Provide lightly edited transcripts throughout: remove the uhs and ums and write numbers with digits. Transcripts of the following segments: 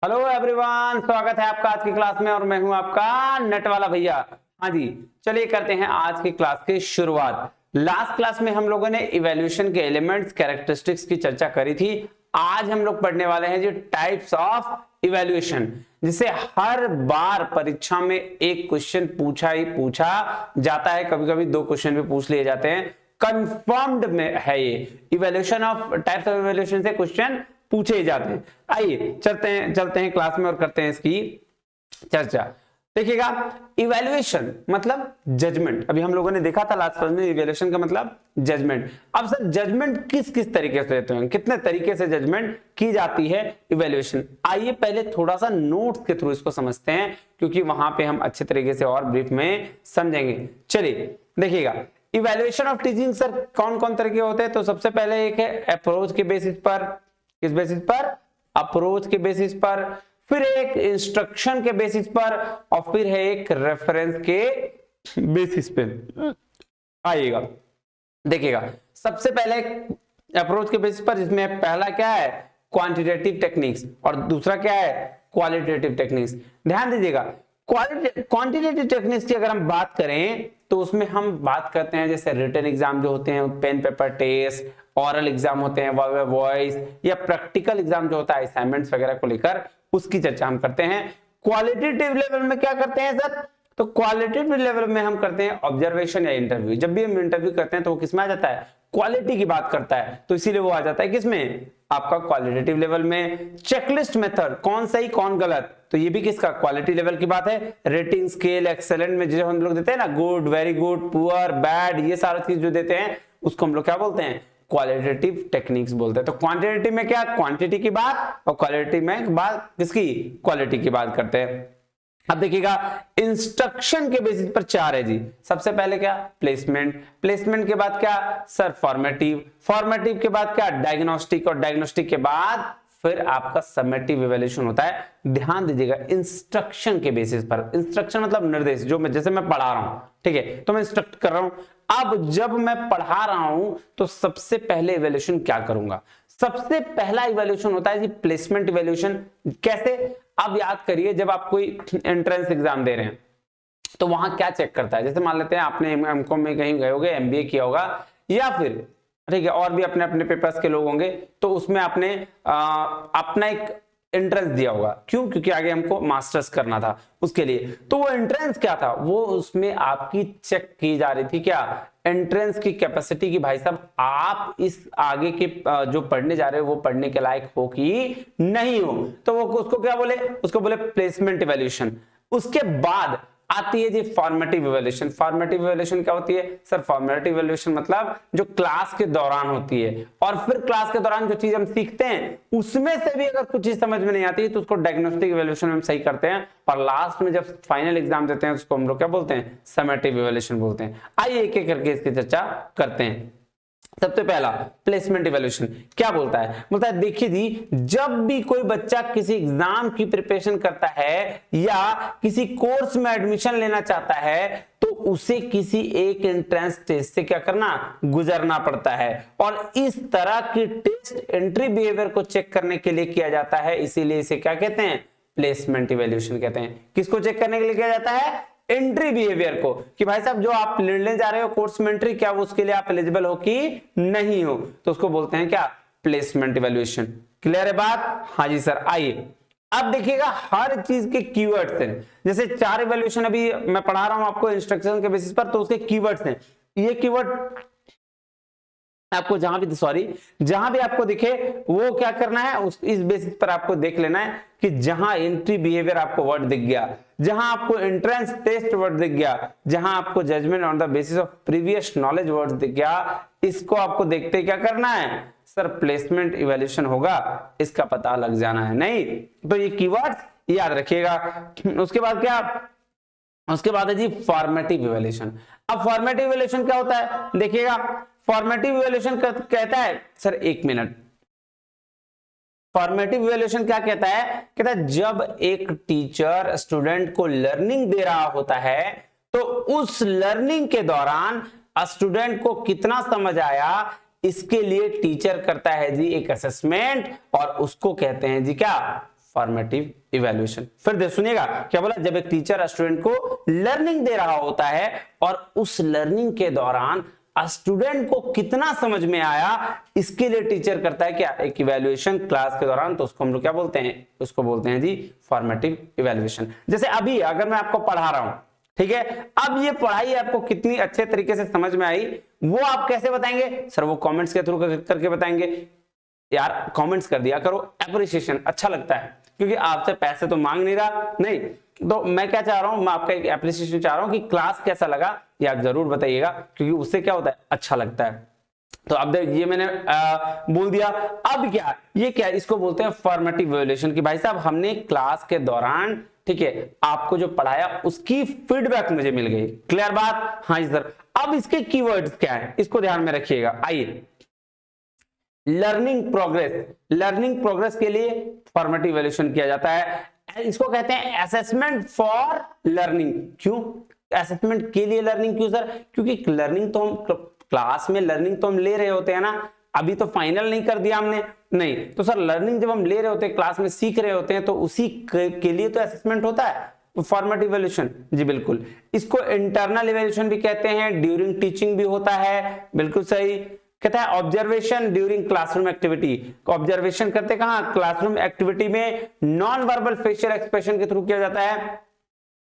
Hello everyone, स्वागत है आपका आज की क्लास में और मैं हूं आपका नेट वाला भैया। हाँ जी, चलिए करते हैं आज की क्लास की शुरुआत। लास्ट क्लास में हम लोगों ने इवैल्यूएशन के एलिमेंट्स कैरेक्टरिस्टिक्स की चर्चा करी थी। आज हम लोग पढ़ने वाले हैं जो टाइप्स ऑफ इवैल्यूएशन, जिसे हर बार परीक्षा में एक क्वेश्चन पूछा जाता है, कभी कभी दो क्वेश्चन भी पूछ लिए जाते हैं। कंफर्म्ड में है ये evaluation of types of evaluation से क्वेश्चन पूछे ही जाते हैं। आइए चलते हैं क्लास में और करते हैं इसकी चर्चा। देखिएगा, इवैल्यूएशन मतलब जजमेंट। अभी हम लोगों ने देखा था लास्ट क्लास में इवैल्यूएशन का मतलब जजमेंट। अब सर जजमेंट किस किस तरीके से देते हैं, कितने तरीके से जजमेंट की जाती है इवैल्यूएशन। आइए पहले थोड़ा सा नोट्स के थ्रू इसको समझते हैं, क्योंकि वहां पे हम अच्छे तरीके से और ब्रीफ में समझेंगे। चलिए देखिएगा, इवैल्यूएशन ऑफ टीचिंग सर कौन कौन तरीके होते हैं। तो सबसे पहले एक है अप्रोच के बेसिस पर। किस बेसिस पर? अप्रोच के बेसिस पर। फिर एक इंस्ट्रक्शन के बेसिस पर और फिर है एक रेफरेंस के बेसिस पे। आइएगा देखिएगा, सबसे पहले अप्रोच के बेसिस पर, जिसमें पहला क्या है क्वांटिटेटिव टेक्निक्स और दूसरा क्या है क्वालिटेटिव टेक्निक्स। ध्यान दीजिएगा, क्वांटिटेटिव टेक्निक्स की अगर हम बात करें तो उसमें हम बात करते हैं जैसे रिटन एग्जाम जो होते हैं, pen paper test, oral exam होते हैं, वॉइस, या प्रैक्टिकल एग्जाम जो होता है असाइनमेंट्स वगैरह को लेकर, उसकी चर्चा हम करते हैं। क्वालिटेटिव लेवल में क्या करते हैं सर? तो क्वालिटेटिव लेवल में हम करते हैं ऑब्जर्वेशन या इंटरव्यू। जब भी हम इंटरव्यू करते हैं तो वो किसमें आ जाता है? क्वालिटी की बात करता है, तो इसीलिए वो आ जाता है किसमें? आपका क्वालिटेटिव लेवल में। चेकलिस्ट मेथड, कौन सही कौन गलत, तो ये भी किसका? क्वालिटी लेवल की बात है। रेटिंग स्केल एक्सेलेंट में जो हम लोग देते हैं ना, good, very good, poor, bad, ये सारा चीज जो देते हैं उसको हम लोग क्या बोलते हैं? क्वालिटेटिव टेक्निक्स बोलते हैं। तो क्वांटिटेटिव में क्या? क्वांटिटी की बात, और क्वालिटी में बात किसकी? क्वालिटी की बात करते हैं। अब देखिएगा, इंस्ट्रक्शन के बेसिस पर चार है जी। सबसे पहले क्या? प्लेसमेंट। प्लेसमेंट के बाद क्या सर? फॉर्मेटिव। फॉर्मेटिव के बाद क्या? डायग्नोस्टिक। और डायग्नोस्टिक के बाद फिर आपका समेटिव इवैल्यूएशन होता है। ध्यान दीजिएगा, इंस्ट्रक्शन के बेसिस पर। इंस्ट्रक्शन मतलब निर्देश, जो मैं जैसे मैं पढ़ा रहा हूं, ठीक है, तो मैं इंस्ट्रक्ट कर रहा हूं। अब जब मैं पढ़ा रहा हूं तो सबसे पहले इवैल्यूएशन क्या करूंगा? सबसे पहला इवैल्यूएशन होता है जी प्लेसमेंट इवैल्यूएशन। कैसे? अब याद करिए, जब आप कोई एंट्रेंस एग्जाम दे रहे हैं तो वहां क्या चेक करता है? जैसे मान लेते हैं आपने एमकॉम में कहीं गए होंगे, एमबीए किया होगा, या फिर ठीक है और भी अपने अपने पेपर्स के लोग होंगे, तो उसमें आपने अपना एक एंट्रेंस दिया होगा। क्यों? क्योंकि आगे हमको मास्टर्स करना था उसके लिए। तो वो एंट्रेंस क्या था? वो उसमें आपकी चेक की जा रही थी क्या? एंट्रेंस की कैपेसिटी की, भाई साहब आप इस आगे के जो पढ़ने जा रहे हो वो पढ़ने के लायक हो कि नहीं हो। तो वो उसको क्या बोले? उसको बोले प्लेसमेंट इवैल्यूएशन। उसके बाद आती है जी फॉर्मेटिव इवैल्यूएशन। फॉर्मेटिव इवैल्यूएशन क्या होती है सर? फॉर्मेटिव इवैल्यूएशन मतलब जो क्लास के दौरान होती है, और फिर क्लास के दौरान जो चीज हम सीखते हैं उसमें से भी अगर कुछ चीज समझ में नहीं आती तो उसको डायग्नोस्टिक इवैल्यूएशन में हम सही करते हैं, और लास्ट में जब फाइनल एग्जाम देते हैं उसको हम लोग क्या बोलते हैं? समेटिव इवैल्यूएशन बोलते हैं। आइए एक एक करके इसकी चर्चा करते हैं। सबसे पहला प्लेसमेंट इवैल्यूएशन क्या बोलता है? बोलता है देखिए जी, जब भी कोई बच्चा किसी एग्जाम की प्रिपरेशन करता है या किसी कोर्स में एडमिशन लेना चाहता है तो उसे किसी एक एंट्रेंस टेस्ट से क्या करना? गुजरना पड़ता है। और इस तरह की टेस्ट एंट्री बिहेवियर को चेक करने के लिए किया जाता है, इसीलिए इसे क्या कहते हैं? प्लेसमेंट इवैल्यूएशन कहते हैं। किसको चेक करने के लिए किया जाता है? एंट्री बिहेवियर को, कि भाई साहब जो आप लेने जा रहे हो कोर्स में एंट्री, क्या वो उसके लिए आप एलिजिबल हो कि नहीं हो, तो उसको बोलते हैं क्या? Placement evaluation. क्लियर है बात? हाँ जी सर। आइए अब देखिएगा, हर चीज के कीवर्ड्स हैं। जैसे चार इवैल्यूएशन अभी मैं पढ़ा रहा हूं आपको इंस्ट्रक्शन के बेसिस पर, तो उसके कीवर्ड्स हैं। ये कीवर्ड आपको जहां भी आपको दिखे वो क्या करना है? इस बेसिस पर आपको देख लेना है कि जहां एंट्री बिहेवियर आपको वर्ड दिख गया, जहां आपको एंट्रेंस टेस्ट वर्ड दिख गया, जहां आपको judgment on the basis of previous knowledge word दिख गया, इसको आपको देखते क्या करना है सर? प्लेसमेंट इवैल्यूएशन होगा, इसका पता लग जाना है। नहीं तो ये कीवर्ड्स याद रखिएगा। उसके बाद क्या? उसके बाद है जी फॉर्मेटिव इवैल्यूएशन। अब फॉर्मेटिव इवैल्यूएशन क्या होता है? देखिएगा, फॉर्मेटिव इवैल्यूएशन कहता है सर, एक मिनट, फॉर्मेटिव इवैल्यूएशन क्या कहता है? कहता है जब एक टीचर स्टूडेंट को लर्निंग दे रहा होता है तो उस लर्निंग के दौरान स्टूडेंट को कितना समझ आया, इसके लिए टीचर करता है जी एक असेसमेंट, और उसको कहते हैं जी क्या? Formative evaluation. फिर सुनिएगा क्या बोला, जब एक टीचर स्टूडेंट को लर्निंग दे रहा होता है और उस लर्निंग के दौरान स्टूडेंट को कितना समझ में आया, इसके लिए टीचर करता है क्या, एक इवैल्यूएशन क्लास के दौरान। तो उसको हम लोग क्या बोलते हैं, उसको बोलते हैं जी फॉर्मेटिव इवैल्यूएशन। जैसे अभी अगर मैं आपको पढ़ा रहा हूं, ठीक है, अब ये पढ़ाई आपको कितनी अच्छे तरीके से समझ में आई वो आप कैसे बताएंगे सर, वो कमेंट्स के थ्रू करके बताएंगे। यार कमेंट्स कर दिया करो, एप्रिसिएशन अच्छा लगता है, क्योंकि आपसे पैसे तो मांग नहीं रहा, नहीं तो मैं क्या चाह रहा हूं, मैं आपका एक एप्रिसिएशन चाह रहा हूं कि क्लास कैसा लगा ये आप जरूर बताइएगा, क्योंकि उससे क्या होता है, अच्छा लगता है। तो अब ये मैंने बोल दिया। अब क्या, ये क्या, इसको बोलते हैं फॉर्मेटिव इवैल्यूएशन कि भाई साहब हमने क्लास के दौरान, ठीक है, आपको जो पढ़ाया उसकी फीडबैक मुझे मिल गई। क्लियर बात? हाँ जी सर। अब इसके कीवर्ड्स क्या है, इसको ध्यान में रखिएगा। आइए, लर्निंग प्रोग्रेस, लर्निंग प्रोग्रेस के लिए फॉर्मेटिव इवैल्यूएशन किया जाता है। इसको कहते हैं असेसमेंट फॉर लर्निंग। क्यों असेसमेंट के लिए लर्निंग, क्यों सर? क्योंकि लर्निंग तो हम क्लास में लर्निंग तो हम ले रहे होते हैं ना, अभी तो फाइनल नहीं कर दिया हमने, नहीं तो सर लर्निंग जब हम ले रहे होते हैं, क्लास में सीख रहे होते हैं, तो उसी के लिए तो असेसमेंट होता है फॉर्मेटिव इवैल्यूएशन। जी बिल्कुल। इसको इंटरनल इवैल्यूएशन भी कहते हैं, ड्यूरिंग टीचिंग भी होता है, बिल्कुल सही। कहता है observation during classroom activity, observation करते कहां, क्लासरूम एक्टिविटी में नॉन वर्बल फेशियल एक्सप्रेशन के थ्रू किया जाता है।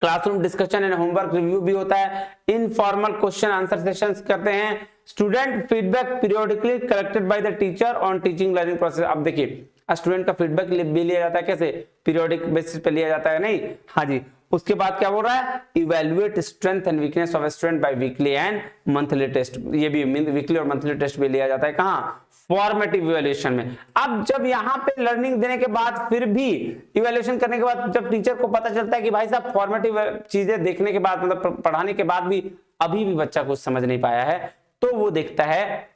Classroom discussion and homework review भी होता है। इनफॉर्मल क्वेश्चन आंसर सेशंस करते हैं। Student feedback periodically collected by the teacher on teaching learning process. अब देखिए स्टूडेंट का फीडबैक भी लिया जाता है, कैसे, पीरियोडिक बेसिस पे लिया जाता है, नहीं, हाँ जी। उसके बाद क्या बोल रहा है, evaluate strength and weakness of student by weekly and monthly test. ये भी वीकली और मंथली टेस्ट भी लिया जाता है, कहां, फॉर्मेटिव इवैल्यूएशन में। अब जब यहां पे लर्निंग देने के बाद, फिर भी इवैल्यूएशन करने के बाद जब टीचर को पता चलता है कि भाई साहब फॉर्मेटिव चीजें देखने के बाद, मतलब पढ़ाने के बाद भी अभी भी बच्चा कुछ समझ नहीं पाया है, तो वो देखता है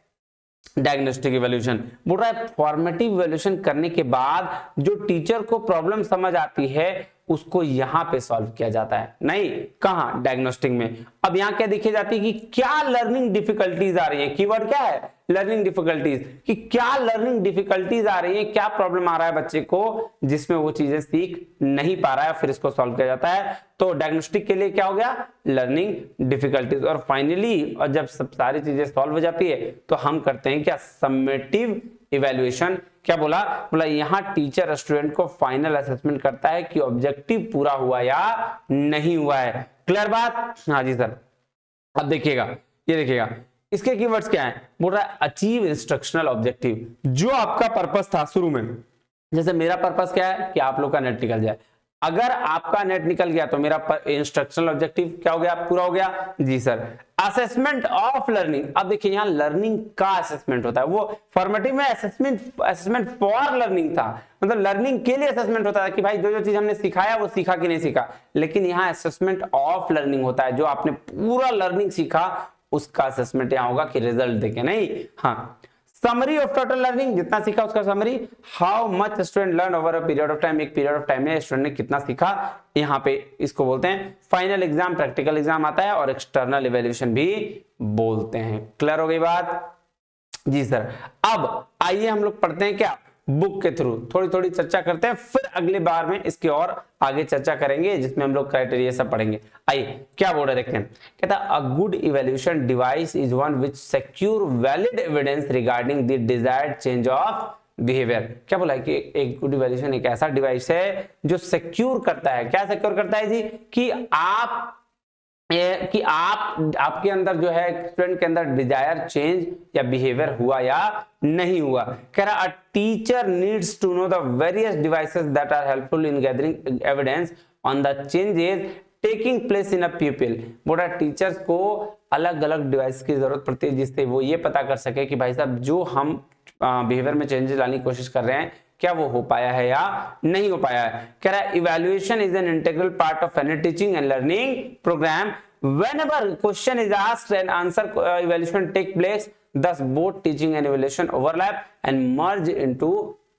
डायग्नोस्टिक इवैल्यूएशन। बोल रहा है फॉर्मेटिव इवैल्यूएशन करने के बाद जो टीचर को प्रॉब्लम समझ आती है उसको यहां पे सॉल्व किया जाता है, नहीं कहां, डायग्नोस्टिक में। अब यहां क्या देखी जाती है कि क्या लर्निंग डिफिकल्टीज आ रही है, कीवर्ड क्या है, लर्निंग डिफिकल्टीज, कि क्या लर्निंग डिफिकल्टीज आ रही है, क्या प्रॉब्लम आ रहा है बच्चे को जिसमें वो चीजें सीख नहीं पा रहा है, फिर इसको सॉल्व किया जाता है। तो डायग्नोस्टिक के लिए क्या हो गया, लर्निंग डिफिकल्टीज। और फाइनली, और जब सब सारी चीजें सॉल्व हो जाती है तो हम करते हैं क्या, समेटिव इवैल्यूएशन। क्या बोला, बोला यहां टीचर स्टूडेंट को फाइनल असेसमेंट करता है कि ऑब्जेक्टिव पूरा हुआ या नहीं हुआ है। क्लियर बात? हाँ जी सर। अब देखिएगा, ये देखिएगा इसके कीवर्ड्स क्या है, बोल रहा है अचीव इंस्ट्रक्शनल ऑब्जेक्टिव। जो आपका पर्पस था शुरू में, जैसे मेरा पर्पस क्या है कि आप लोग का नेट निकल जाए, अगर आपका नेट निकल गया तो मेरा इंस्ट्रक्शनल ऑब्जेक्टिव क्या हो गया, पूरा हो गया। जी सर। असेसमेंट ऑफ लर्निंग, अब देखिए यहां लर्निंग का असेसमेंट होता है, वो फॉर्मेटिव में असेसमेंट फॉर लर्निंग था, मतलब लर्निंग के लिए असेसमेंट होता है कि भाई जो जो चीज हमने सिखाया वो सीखा कि नहीं सीखा। लेकिन यहाँ असेसमेंट ऑफ लर्निंग होता है, जो आपने पूरा लर्निंग सीखा उसका असेसमेंट यहां होगा कि रिजल्ट देखे, नहीं, हाँ। समरी ऑफ टोटल लर्निंग, जितना सीखा उसका summary. How much student learn over a period of time, एक पीरियड ऑफ टाइम में स्टूडेंट ने कितना सीखा, यहाँ पे इसको बोलते हैं फाइनल एग्जाम, प्रैक्टिकल एग्जाम आता है, और एक्सटर्नल इवैल्यूएशन भी बोलते हैं। क्लियर हो गई बात? जी सर। अब आइए हम लोग पढ़ते हैं क्या, बुक के थ्रू थोड़ी थोड़ी चर्चा करते हैं, फिर अगले बार में इसकी और आगे चर्चा करेंगे, जिसमें हम लोग क्राइटेरिया सब पढ़ेंगे। आइए क्या बोल रहे देखते हैं। कहता a good evaluation device is one which secure valid evidence regarding the desired change of behaviour. क्या बोला है कि एक गुड इवैल्यूएशन एक ऐसा डिवाइस है जो सिक्योर करता है, क्या सिक्योर करता है जी, कि आपके अंदर जो है स्टूडेंट के अंदर डिजायर चेंज या बिहेवियर हुआ या नहीं हुआ। कह रहा a teacher needs to know the various devices that are helpful in gathering evidence on the changes taking place in a people. बोला टीचर्स को अलग अलग डिवाइस की जरूरत पड़ती है जिससे वो ये पता कर सके कि भाई साहब जो हम बिहेवियर में चेंजेस लाने की कोशिश कर रहे हैं क्या वो हो पाया है या नहीं हो पाया है। कह रहा है evaluation is an integral part of any teaching and learning program. Whenever question is asked and answer evaluation take place, thus both teaching and evaluation overlap and merge into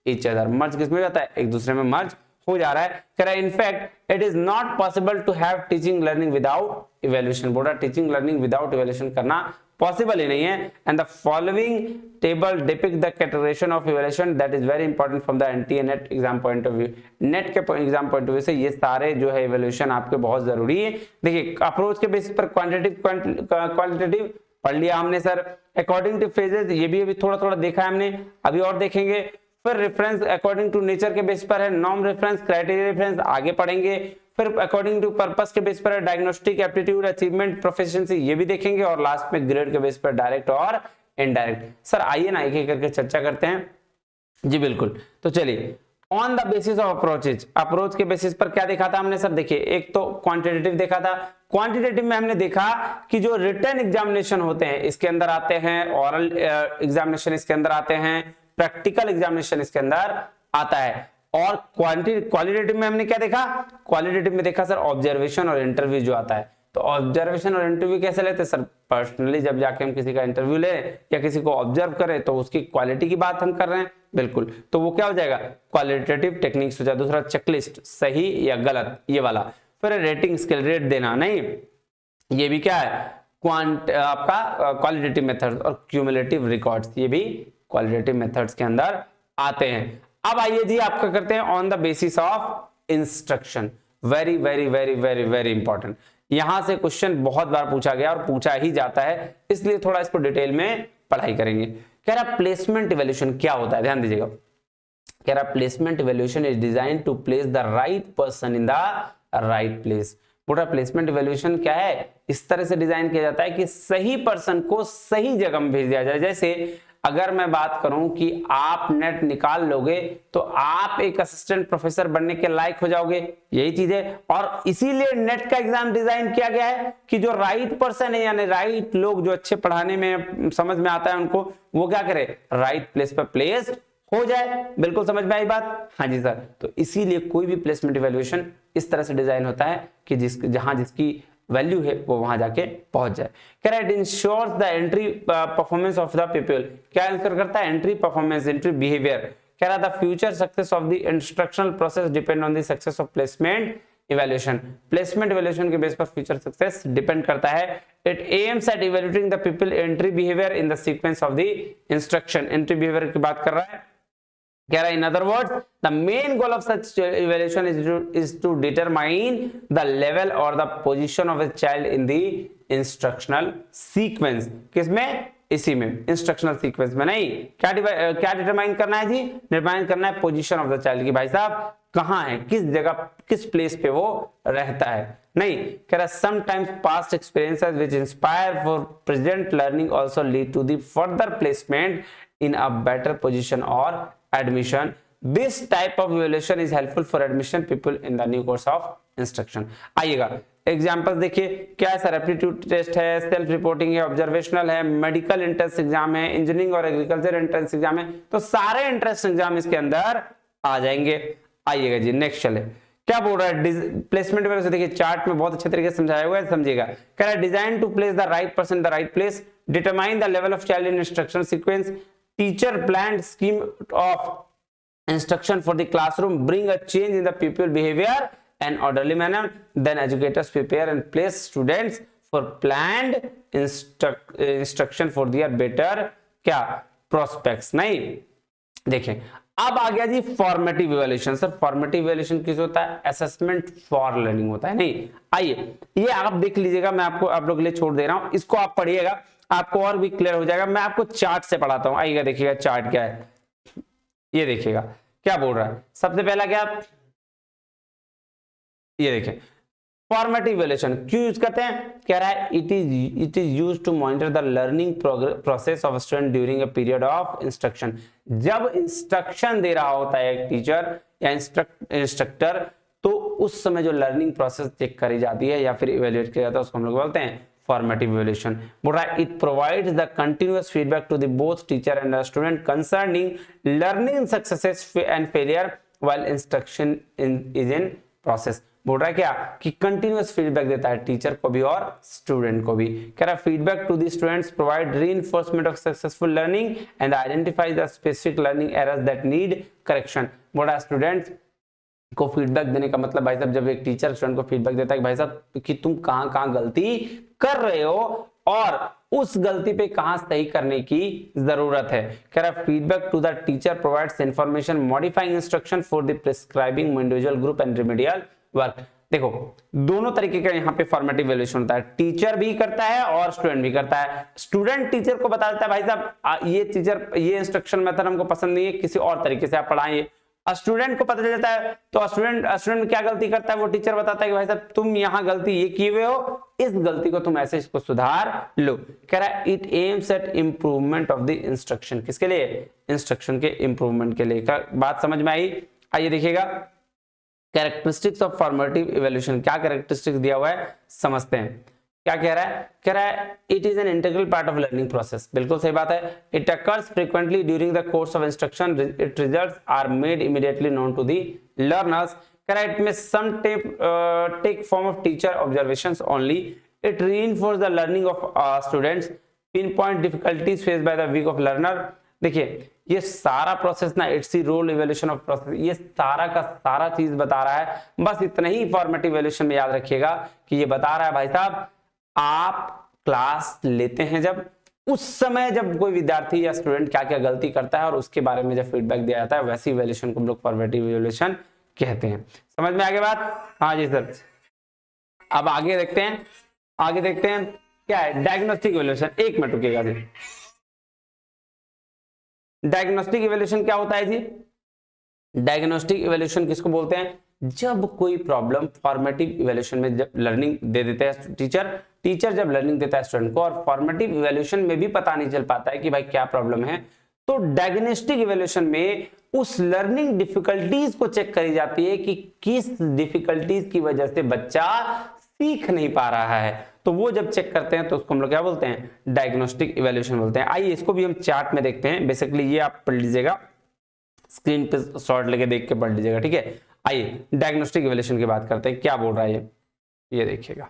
each other। merge किसमें जाता है, एक दूसरे में merge हो जा रहा है। कह रहा है in fact it is not possible to have teaching learning without evaluation। बोला teaching learning without evaluation करना पॉसिबल ही नहीं है। And the following table depict the categorization of evaluation that is very important from the NTA NET exam point of view. NET के exam point of view से ये सारे जो है इवैल्यूएशन आपके बहुत जरूरी है। देखिए अप्रोच के बेसिस पर क्वांटिटेटिव पढ़ लिया हमने सर। अकॉर्डिंग टू फेजेस ये भी अभी थोड़ा थोड़ा देखा है हमने, अभी और देखेंगे। फिर रेफरेंस अकॉर्डिंग टू नेचर के बेस पर है, नॉर्म रेफरेंस, क्राइटेरिया रेफरेंस आगे पढ़ेंगे। फिर अकॉर्डिंग टू पर्पस के बेस पर है, डायग्नोस्टिक, एप्टीट्यूड, अचीवमेंट, प्रोफिशिएंसी ये भी देखेंगे। और लास्ट में ग्रेड के बेस पर डायरेक्ट और इनडायरेक्ट। सर आइए ना एक एक करके चर्चा करते हैं। जी बिल्कुल, तो चलिए on the basis of approaches, approach के बेसिस पर क्या देखा था हमने सर? देखिए एक तो क्वांटिटेटिव देखा था। क्वांटिटेटिव में हमने देखा कि जो रिटन एग्जामिनेशन होते हैं इसके अंदर आते हैं, ओरल एग्जामिनेशन इसके अंदर आते हैं, प्रैक्टिकल एग्जामिनेशन इसके अंदर आता है। और क्वालिटेटिव में हमने क्या देखा? क्वालिटेटिव में देखा सर ऑब्जर्वेशन और इंटरव्यू जो आता है। तो ऑब्जर्वेशन और इंटरव्यू कैसे लेते हैं सर? पर्सनली जब जाके हम किसी का इंटरव्यू ले या किसी को ऑब्जर्व करें तो उसकी क्वालिटी की बात हम कर रहे हैं, बिल्कुल, तो वो क्या हो जाएगा? क्वालिटेटिव टेक्निक्स हो जाए। दूसरा चेकलिस्ट, सही या गलत, ये वाला। फिर रेटिंग स्केल, रेट देना, नहीं ये भी क्या है? आपका क्वालिटेटिव मेथड्स। और क्यूमुलेटिव रिकॉर्ड्स, ये भी क्वालिटेटिव मेथड्स के अंदर आते हैं। अब आइए जी आपका करते हैं on the basis of instruction. Very very very very very important. यहां से क्वेश्चन बहुत बार पूछा गया और पूछा ही जाता है, इसलिए थोड़ा इसको डिटेल में पढ़ाई करेंगे। कह रहा प्लेसमेंट इवैल्यूएशन क्या होता है, ध्यान दीजिएगा। कह रहा placement evaluation is design to place the right person in the right place. पूरा प्लेसमेंट इवैल्यूएशन क्या है? इस तरह से डिजाइन किया जाता है कि सही पर्सन को सही जगह में भेज दिया जाए। जैसे अगर मैं बात करूं कि आप नेट निकाल लोगे तो आप एक असिस्टेंट प्रोफेसर बनने के लायक हो जाओगे, यही चीज है। और इसीलिए नेट का एग्जाम डिजाइन किया गया है कि जो राइट पर्सन है यानी राइट लोग जो अच्छे पढ़ाने में समझ में आता है उनको, वो क्या करे? राइट प्लेस पर प्लेस्ड हो जाए। बिल्कुल समझ में आई बात? हाँ जी सर। तो इसीलिए कोई भी प्लेसमेंट इवैल्यूएशन इस तरह से डिजाइन होता है कि जहां जिसकी वैल्यू है वो वहां जाके पहुंच जाए। कह रहा है it ensures the entry performance of the people. क्या इंश्योर करता है? Entry performance, entry behaviour. कह रहा the future success of the instructional process depend on the success of placement evaluation. Placement evaluation के बेस पर फ्यूचर सक्सेस डिपेंड करता है। It aims at evaluating the people entry behaviour in the sequence of the instruction. Entry behaviour की बात कर रहा है। कह रहा है इन other words the main goal of such evaluation is to determine the level और the position of a child in the instructional sequence. किसमें? इसी में, इंस्ट्रक्शनल सीक्वेंस में। नहीं, क्या डिटरमाइन करना है जी? डिटरमाइन करना है पोजीशन ऑफ द चाइल्ड की भाई साहब कहां है, किस जगह, किस प्लेस पे वो रहता है। नहीं, कह रहा sometimes past experiences which inspire for present learning also lead to the further placement in a better position or admission. This type of evaluation is helpful for admission people in the new course of instruction. आइएगा examples देखिए क्या है sir? Aptitude test है, self reporting है, observational है, medical entrance exam है, engineering और agriculture entrance exam है। तो सारे एंट्रेंस एग्जाम इसके अंदर आ जाएंगे। आइएगा जी नेक्स्ट चले। क्या बोल रहा है? प्लेसमेंट में देखिए चार्ट में बहुत अच्छे तरीके से समझाया हुआ है, समझिएगा। कह रहा है design to place the right person the right place, determine the level of child in instruction sequence, teacher planned scheme of instruction for the classroom bring a change in the pupil behavior and orderly manner, then educators prepare and place students for planned instruction for their better क्या prospects। नहीं देखें अब आ गया जी formative evaluation. Sir formative evaluation किस होता है? असेसमेंट फॉर लर्निंग होता है। नहीं, आइए ये आप देख लीजिएगा, मैं आपको आप लोग के लिए छोड़ दे रहा हूं, इसको आप पढ़िएगा, आपको और भी क्लियर हो जाएगा। मैं आपको चार्ट से पढ़ाता हूं। आइएगा देखिएगा चार्ट क्या है, ये देखिएगा क्या बोल रहा है। सबसे पहला क्या, ये देखिए फॉर्मेटिव इवैल्यूएशन क्यों यूज करते हैं? कह रहा है it is used to monitor the learning process of student during a period of instruction. जब इंस्ट्रक्शन दे रहा होता है एक टीचर या इंस्ट्रक्टर, तो उस समय जो लर्निंग प्रोसेस चेक करी जाती है या फिर इवैल्यूएट किया जाता है उसको हम लोग बोलते हैं formative evaluation. But it provides the continuous feedback to the both teacher and the student concerning learning successes and failure while instruction is in process. बोल रहा है क्या कि कंटिन्यूअस फीडबैक देता है टीचर को भी और स्टूडेंट को भी। कह रहा है feedback to the students provide reinforcement of successful learning and identify the specific learning errors that need correction. बोल रहा है स्टूडेंट्स को फीडबैक देने का मतलब भाई साहब जब एक टीचर स्टूडेंट को फीडबैक देता है कि भाई साहब कि तुम कहां गलती कर रहे हो और उस गलती पे कहां सही करने की जरूरत है। कह रहा है feedback to the teacher provides information modifying instruction for the prescribing individual group and remedial work. देखो दोनों तरीके का यहाँ पे फॉर्मेटिव इवैल्यूएशन होता है, टीचर भी करता है और स्टूडेंट भी करता है। स्टूडेंट टीचर को बता देता है भाई साहब ये टीचर ये इंस्ट्रक्शन मेथड हमको पसंद नहीं है, किसी और तरीके से आप पढ़ाइए। स्टूडेंट को पता चल जाता है तो स्टूडेंट क्या गलती करता है वो टीचर बताता है कि भाई साहब तुम यहाँ गलती ये किए हुए हो, इस गलती को तुम ऐसे इसको सुधार लो। कह रहा है it aims eight improvement of the instruction, किसके लिए, इंस्ट्रक्शन के इंप्रूवमेंट के लिए। बात समझ में आई? आइए देखिएगा कैरेक्टरिस्टिक्स ऑफ फॉर्मेटिव इवैल्यूएशन, क्या कैरेक्टरिस्टिक्स दिया हुआ है समझते हैं। क्या कह रहा है? कह रहा है it is an integral part of learning process, बिल्कुल सही बात है। It occurs frequently during the course of instruction, it results are made immediately known to the learners. कह रहा है it may some take form of teacher observations only, it reinforce the learning of students, pinpoint difficulties face by the weak of learner. देखिए ये सारा process ना it's role evaluation of process, ये सारा का सारा चीज बता रहा है। बस इतना ही फॉर्मेटिव इवैल्यूएशन में याद रखिएगा कि ये बता रहा है भाई साहब आप क्लास लेते हैं जब, उस समय जब कोई विद्यार्थी या स्टूडेंट क्या क्या गलती करता है और उसके बारे में जब फीडबैक दिया जाता है वैसी इवैल्यूएशन को हम लोग फॉर्मेटिव इवैल्यूएशन कहते हैं। समझ में आगे बात? हाँ जी सर। अब आगे देखते हैं, आगे देखते हैं क्या है डायग्नोस्टिक इवैल्यूएशन। एक मिनट रुकिएगा जी। डायग्नोस्टिक इवैल्यूएशन क्या होता है जी? डायग्नोस्टिक इवैल्यूएशन किसको बोलते हैं? जब कोई प्रॉब्लम फॉर्मेटिव इवैल्यूएशन में जब लर्निंग दे देते हैं टीचर जब लर्निंग देता है स्टूडेंट को और फॉर्मेटिव इवैल्यूएशन में भी पता नहीं चल पाता है कि भाई क्या प्रॉब्लम है, तो डायग्नोस्टिक इवैल्यूएशन में उस लर्निंग डिफिकल्टीज को चेक करी जाती है कि किस डिफिकल्टीज की वजह से बच्चा सीख नहीं पा रहा है। तो वो जब चेक करते हैं तो उसको हम लोग क्या बोलते हैं? डायग्नोस्टिक इवैल्यूएशन बोलते हैं। आइए इसको भी हम चार्ट में देखते हैं। बेसिकली ये आप पढ़ लीजिएगा, स्क्रीन पे शॉर्ट लेके देख के पढ़ लीजिएगा, ठीक है। आइए डायग्नोस्टिक इवैल्यूएशन की बात करते हैं। क्या बोल रहा है ये देखिएगा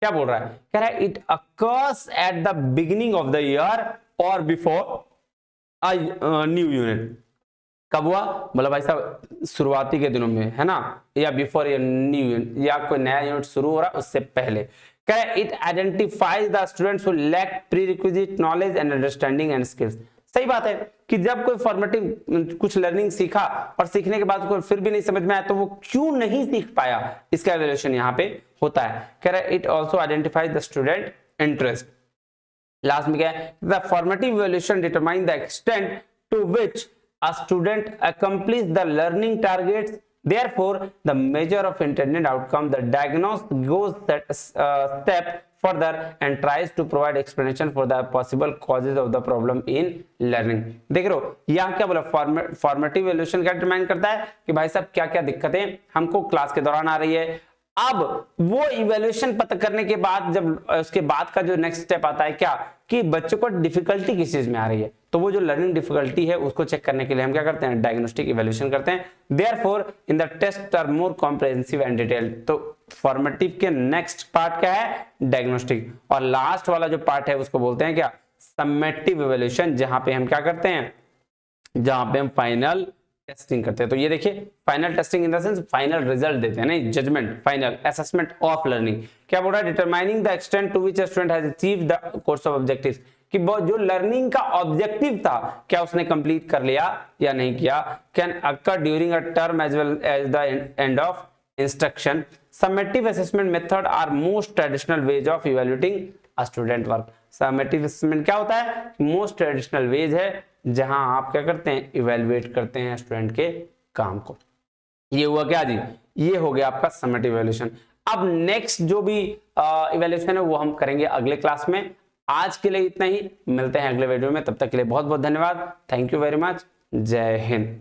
क्या बोल रहा है। कह रहा है it occurs at the beginning of the year और बिफोर न्यू यूनिट। कब हुआ? बोला भाई साहब शुरुआती के दिनों में, है ना, या बिफोर न्यू यूनिट, या कोई नया यूनिट शुरू हो रहा है उससे पहले। कह रहा है it identifies the students who lack prerequisite knowledge and understanding and skills. सही बात है कि जब कोई फॉर्मेटिव कुछ लर्निंग सीखा और सीखने के बाद उसको फिर भी नहीं समझ में आया तो वो क्यों नहीं सीख पाया, इसका इवैल्यूएशन यहाँ पे होता है। कह रहा है it also identifies the student interest. Last में क्या है? The formative evaluation determine the extent to which a student accomplish the learning targets, therefore the measure of intended outcome. The diagnosed goes that step further and tries to provide explanation for the possible causes of the problem in learning. देख रहे हो यहाँ क्या बोला? Formative evaluation क्या determine करता है कि भाई साहब क्या क्या दिक्कतें हमको क्लास के दौरान आ रही है। अब वो इवैल्यूएशन पता करने के बाद जब उसके बाद का जो नेक्स्ट स्टेप आता है क्या कि बच्चों को डिफिकल्टी किस चीज में आ रही है, तो वो जो लर्निंग डिफिकल्टी है उसको चेक करने के लिए हम क्या करते हैं? डायग्नोस्टिक इवैल्यूएशन करते हैं। Therefore in the test are more comprehensive and detailed. तो फॉर्मेटिव के नेक्स्ट पार्ट क्या है? डायग्नोस्टिक। और लास्ट वाला जो पार्ट है उसको बोलते हैं क्या? समेटिव इवैल्यूएशन, जहां पे हम क्या करते हैं? जहां पे हम फाइनल टेस्टिंग करते हैं। तो ये देखिए final testing in the sense final result देते हैं, नहीं judgment, final assessment of learning. क्या बोल रहा है? Determining the extent to which student has achieved the course of objectives, कि जो लर्निंग का ऑब्जेक्टिव था क्या उसने कंप्लीट कर लिया या नहीं किया। Can occur during a term as well as the end of instruction. Summative assessment method are most traditional ways of evaluating a student work. Summative assessment क्या होता है? मोस्ट ट्रेडिशनल वेज है जहां आप क्या करते हैं? इवैल्यूएट करते हैं स्टूडेंट के काम को। ये हुआ क्या जी? ये हो गया आपका समेटिव इवैल्यूएशन। अब नेक्स्ट जो भी इवैल्यूएशन है वो हम करेंगे अगले क्लास में। आज के लिए इतना ही, मिलते हैं अगले वीडियो में, तब तक के लिए बहुत बहुत धन्यवाद। Thank you very much. जय हिंद।